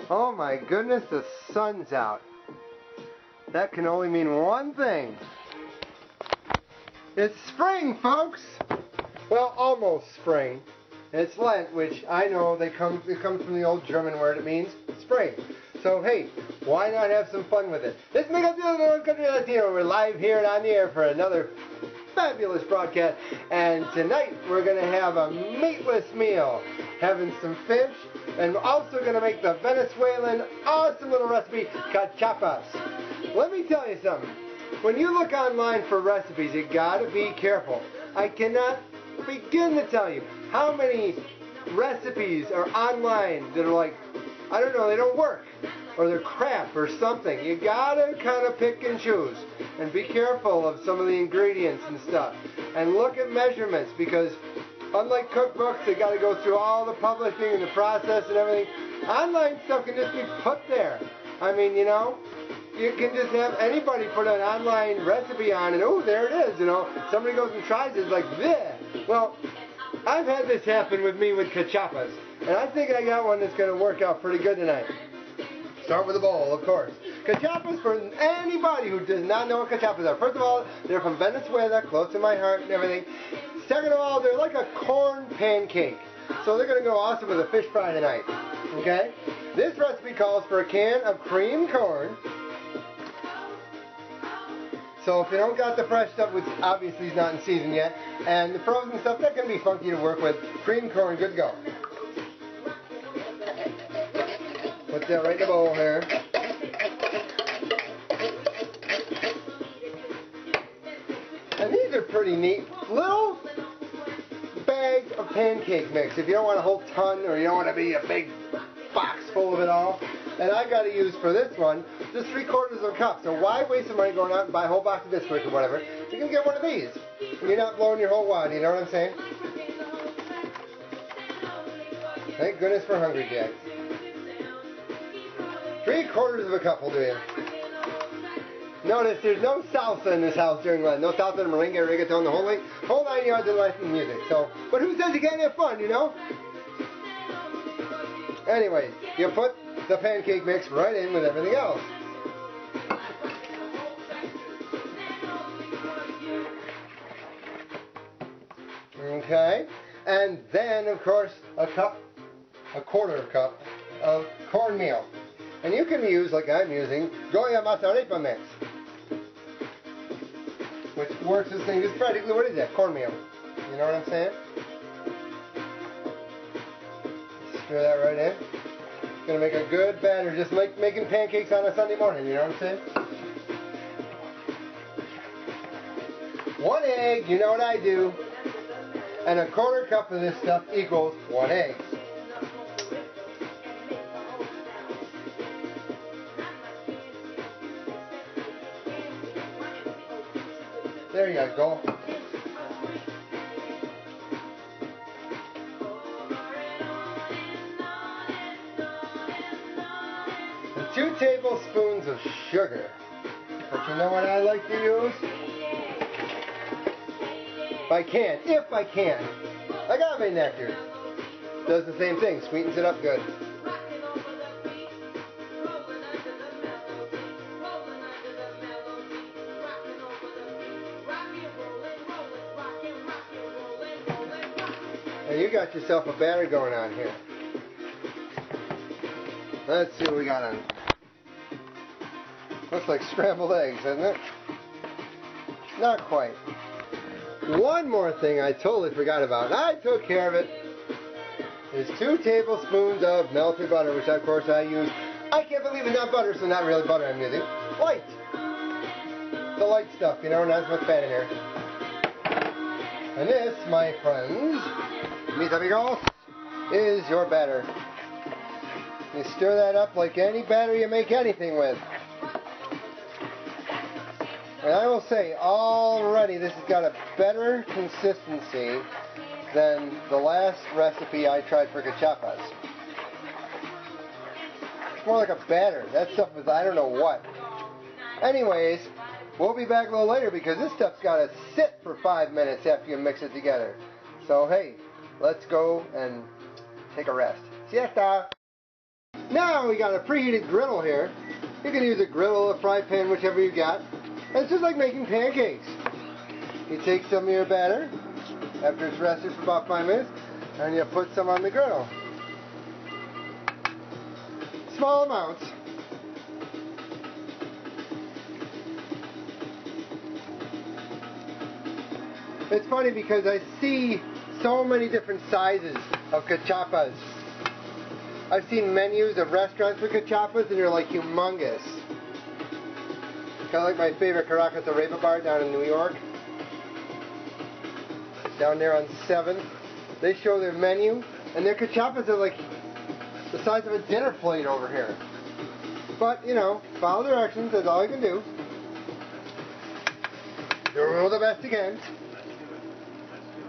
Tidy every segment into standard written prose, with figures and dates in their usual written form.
Oh my goodness, the sun's out. That can only mean one thing. It's spring, folks! Well, almost spring. It's Lent, which I know it comes from the old German word. It means spring. So hey, why not have some fun with it? It's Migueltio, Latino. We're live here and on the air for another fabulous broadcast. And tonight we're going to have a meatless meal. Having some fish. And we're also going to make the Venezuelan awesome little recipe, Cachapas. Let me tell you something. When you look online for recipes, you got to be careful. I cannot begin to tell you how many recipes are online that are like, I don't know, they don't work, or they're crap or something. You gotta kind of pick and choose and be careful of some of the ingredients and stuff, and look at measurements, because unlike cookbooks, they got to go through all the publishing and the process and everything. Online stuff can just be put there. I mean, you know, you can just have anybody put an online recipe on and, oh, there it is, you know. Somebody goes and tries it, it's like, bleh. Well, I've had this happen with me with cachapas, and I think I got one that's going to work out pretty good tonight. Start with a bowl, of course. Cachapas, for anybody who does not know what cachapas are. First of all, they're from Venezuela, close to my heart and everything. Second of all, they're like a corn pancake. So they're going to go awesome with a fish fry tonight. Okay? This recipe calls for a can of creamed corn. So if you don't got the fresh stuff, which obviously is not in season yet, and the frozen stuff, that can be funky to work with. Creamed corn, good to go. Put that right in the bowl here. And these are pretty neat. Little bag of pancake mix. If you don't want a whole ton, or you don't want to be a big box full of it all. And I got to use for this one just 3/4 of a cup. So why waste the money going out and buy a whole box of biscuits or whatever? You can get one of these. And you're not blowing your whole wad, you know what I'm saying? Thank goodness for Hungry Jacks. 3/4 of a cup will do you. Notice there's no salsa in this house during Lent. No salsa, merengue, reggaeton, the whole 9 yards of life and music. So, but who says you can't have fun, you know? Anyways, you put the pancake mix right in with everything else. Okay, and then of course a 1/4 cup of cornmeal. And you can use, like I'm using, Goya Mazaripa mix, which works the same. It's practically, what is that? Cornmeal. You know what I'm saying? Stir that right in. It's going to make a good batter, just like making pancakes on a Sunday morning, you know what I'm saying? 1 egg, you know what I do. And 1/4 cup of this stuff equals 1 egg. There you go. And 2 tablespoons of sugar. But you know what I like to use? If I can. Agave nectar. Does the same thing. Sweetens it up good. And you got yourself a batter going on here. Let's see what we got on. Looks like scrambled eggs, doesn't it? Not quite. One more thing I totally forgot about, and I took care of it, is 2 tablespoons of melted butter, which of course I use. I can't believe it's not butter, so not really butter I'm using. Light. The light stuff, you know, not as much fat in here. And this, my friends, mis amigos, is your batter. You stir that up like any batter you make anything with. And I will say, already this has got a better consistency than the last recipe I tried for cachapas. It's more like a batter. That stuff is, I don't know what. Anyways, we'll be back a little later because this stuff's got to sit for 5 minutes after you mix it together. So, hey, let's go and take a rest. Siesta! Now we got a preheated griddle here. You can use a griddle, a fry pan, whichever you got. And it's just like making pancakes. You take some of your batter after it's rested for about 5 minutes, and you put some on the griddle. Small amounts. It's funny because I see so many different sizes of cachapas. I've seen menus of restaurants for cachapas and they're like humongous. Kind of like my favorite Caracas Areva bar down in New York. Down there on 7th. They show their menu and their cachapas are like the size of a dinner plate over here. But, you know, follow directions, that's all you can do. Do the best you can.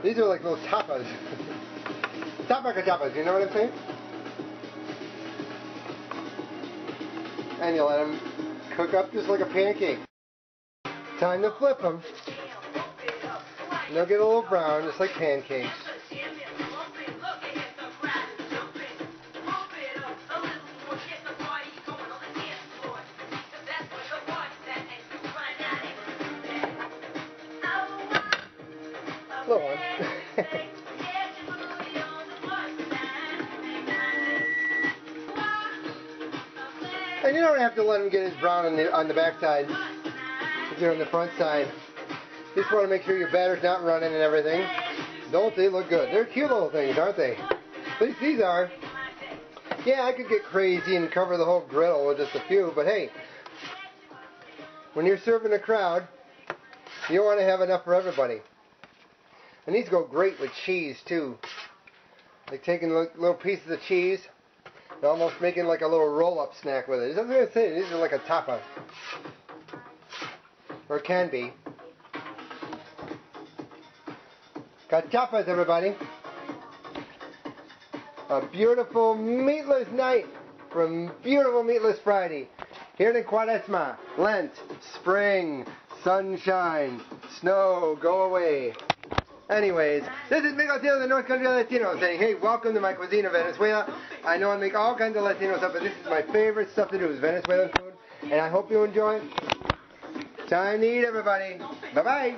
These are like little tapas. Tapa cachapas, you know what I'm saying? And you let them cook up just like a pancake. Time to flip them. And they'll get a little brown, just like pancakes. Little one. And you don't have to let him get his brown on the back side. If you're on the front side. You just want to make sure your batter's not running and everything. Don't they look good? They're cute little things, aren't they? At least these are. Yeah, I could get crazy and cover the whole griddle with just a few, but hey, when you're serving a crowd, you want to have enough for everybody. And these go great with cheese too. Like taking little pieces of cheese and almost making like a little roll-up snack with it. That's what I'm saying. These are like a tapa. Or it can be. Cachapas, everybody. A beautiful meatless night from beautiful Meatless Friday. Here in Quaresma, Lent, spring, sunshine, snow, go away. Anyways, this is Migueltio, the North Country Latino, saying, hey, welcome to my cuisine of Venezuela. I know I make all kinds of Latino stuff, but this is my favorite stuff to do, is Venezuelan food. And I hope you enjoy it. Time to eat, everybody. Bye-bye.